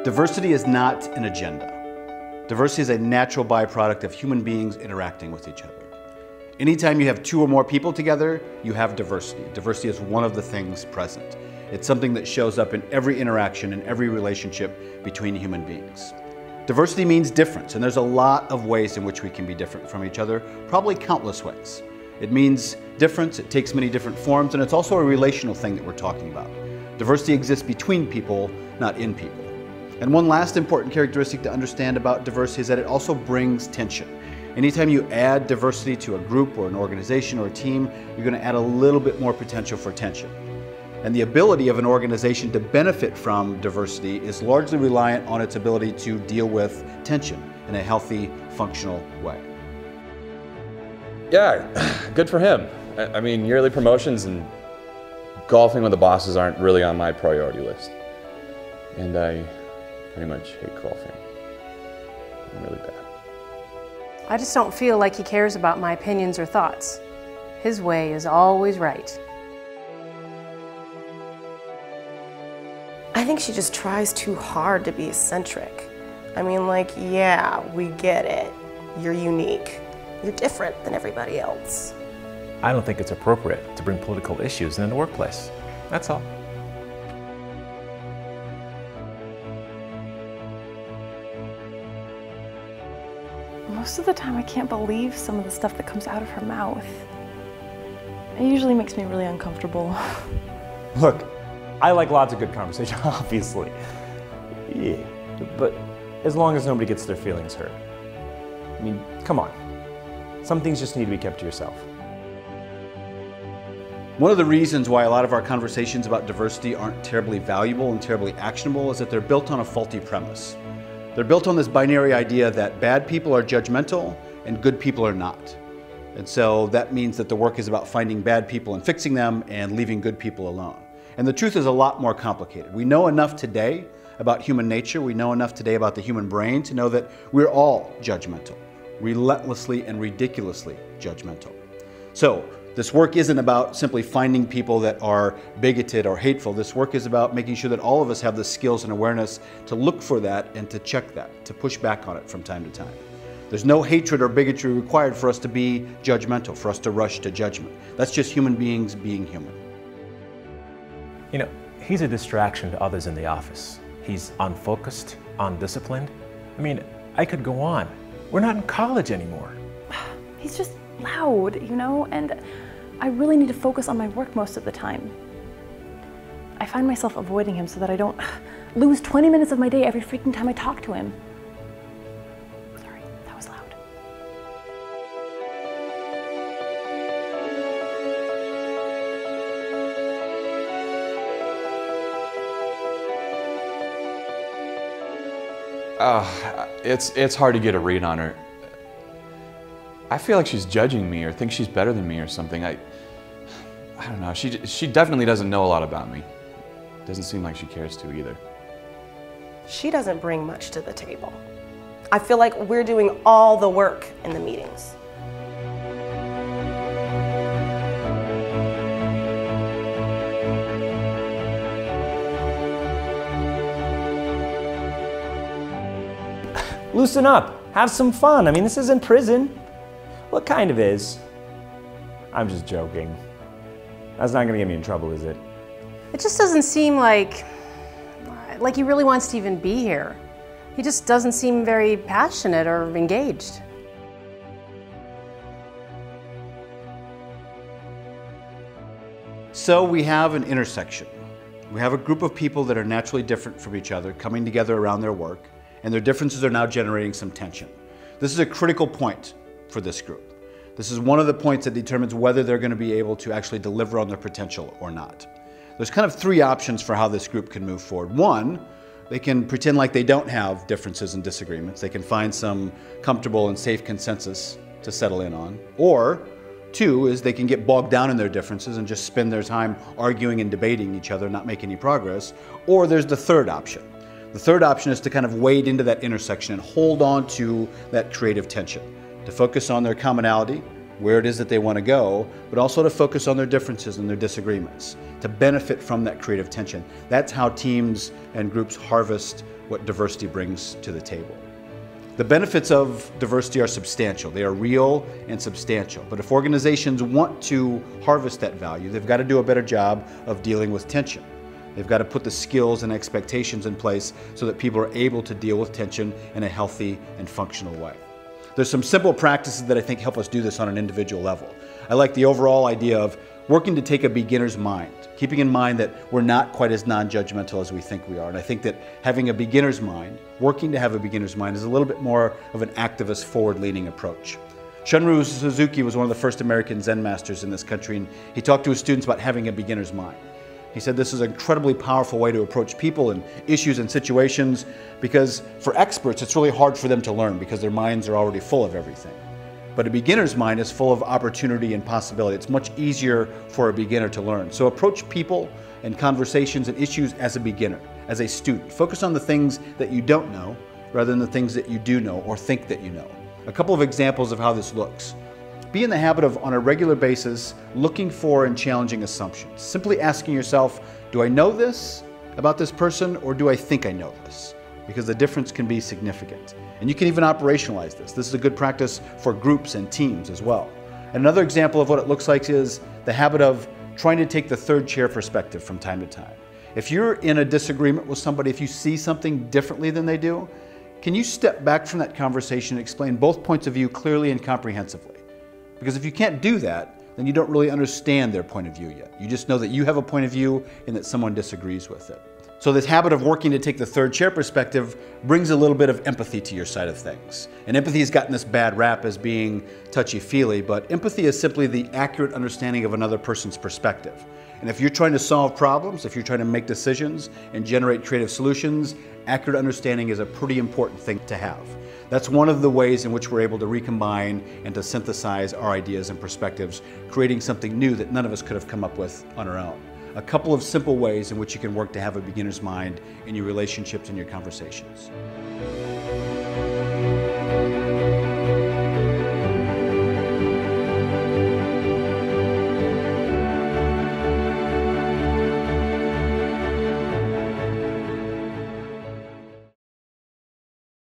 Diversity is not an agenda. Diversity is a natural byproduct of human beings interacting with each other. Anytime you have two or more people together, you have diversity. Diversity is one of the things present. It's something that shows up in every interaction, in every relationship between human beings. Diversity means difference, and there's a lot of ways in which we can be different from each other, probably countless ways. It means difference, it takes many different forms, and it's also a relational thing that we're talking about. Diversity exists between people, not in people. And one last important characteristic to understand about diversity is that it also brings tension. Anytime you add diversity to a group or an organization or a team, you're going to add a little bit more potential for tension. And the ability of an organization to benefit from diversity is largely reliant on its ability to deal with tension in a healthy, functional way. Yeah, good for him. I mean, yearly promotions and golfing with the bosses aren't really on my priority list. And I pretty much hate golfing. I'm really bad. I just don't feel like he cares about my opinions or thoughts. His way is always right. I think she just tries too hard to be eccentric. I mean, like, yeah, we get it. You're unique. You're different than everybody else. I don't think it's appropriate to bring political issues into the workplace. That's all. Most of the time, I can't believe some of the stuff that comes out of her mouth. It usually makes me really uncomfortable. Look, I like lots of good conversation, obviously. Yeah, but as long as nobody gets their feelings hurt. I mean, come on. Some things just need to be kept to yourself. One of the reasons why a lot of our conversations about diversity aren't terribly valuable and terribly actionable is that they're built on a faulty premise. They're built on this binary idea that bad people are judgmental and good people are not. And so that means that the work is about finding bad people and fixing them and leaving good people alone. And the truth is a lot more complicated. We know enough today about human nature, we know enough today about the human brain to know that we're all judgmental, relentlessly and ridiculously judgmental. So this work isn't about simply finding people that are bigoted or hateful. This work is about making sure that all of us have the skills and awareness to look for that and to check that, to push back on it from time to time. There's no hatred or bigotry required for us to be judgmental, for us to rush to judgment. That's just human beings being human. You know, he's a distraction to others in the office. He's unfocused, undisciplined. I mean, I could go on. We're not in college anymore. He's just loud, you know, and I really need to focus on my work most of the time. I find myself avoiding him so that I don't lose 20 minutes of my day every freaking time I talk to him. Sorry, that was loud. It's hard to get a read on her. I feel like she's judging me or thinks she's better than me or something. I don't know. She definitely doesn't know a lot about me. Doesn't seem like she cares to either. She doesn't bring much to the table. I feel like we're doing all the work in the meetings. Loosen up, have some fun. I mean, this isn't prison. What kind of is? I'm just joking. That's not gonna get me in trouble, is it? It just doesn't seem like he really wants to even be here. He just doesn't seem very passionate or engaged. So we have an intersection. We have a group of people that are naturally different from each other coming together around their work, and their differences are now generating some tension. This is a critical point for this group. This is one of the points that determines whether they're going to be able to actually deliver on their potential or not. There's kind of three options for how this group can move forward. One, they can pretend like they don't have differences and disagreements. They can find some comfortable and safe consensus to settle in on. Or two is they can get bogged down in their differences and just spend their time arguing and debating each other, not make any progress. Or there's the third option. The third option is to kind of wade into that intersection and hold on to that creative tension, to focus on their commonality, where it is that they want to go, but also to focus on their differences and their disagreements, to benefit from that creative tension. That's how teams and groups harvest what diversity brings to the table. The benefits of diversity are substantial. They are real and substantial. But if organizations want to harvest that value, they've got to do a better job of dealing with tension. They've got to put the skills and expectations in place so that people are able to deal with tension in a healthy and functional way. There's some simple practices that I think help us do this on an individual level. I like the overall idea of working to take a beginner's mind, keeping in mind that we're not quite as non-judgmental as we think we are. And I think that having a beginner's mind, working to have a beginner's mind, is a little bit more of an activist, forward-leaning approach. Shunryu Suzuki was one of the first American Zen masters in this country, and he talked to his students about having a beginner's mind. He said this is an incredibly powerful way to approach people and issues and situations, because for experts it's really hard for them to learn because their minds are already full of everything. But a beginner's mind is full of opportunity and possibility. It's much easier for a beginner to learn. So approach people and conversations and issues as a beginner, as a student. Focus on the things that you don't know rather than the things that you do know or think that you know. A couple of examples of how this looks. Be in the habit of, on a regular basis, looking for and challenging assumptions. Simply asking yourself, do I know this about this person, or do I think I know this? Because the difference can be significant. And you can even operationalize this. This is a good practice for groups and teams as well. Another example of what it looks like is the habit of trying to take the third chair perspective from time to time. If you're in a disagreement with somebody, if you see something differently than they do, can you step back from that conversation and explain both points of view clearly and comprehensively? Because if you can't do that, then you don't really understand their point of view yet. You just know that you have a point of view and that someone disagrees with it. So this habit of working to take the third chair perspective brings a little bit of empathy to your side of things. And empathy has gotten this bad rap as being touchy-feely, but empathy is simply the accurate understanding of another person's perspective. And if you're trying to solve problems, if you're trying to make decisions and generate creative solutions, accurate understanding is a pretty important thing to have. That's one of the ways in which we're able to recombine and to synthesize our ideas and perspectives, creating something new that none of us could have come up with on our own. A couple of simple ways in which you can work to have a beginner's mind in your relationships and your conversations.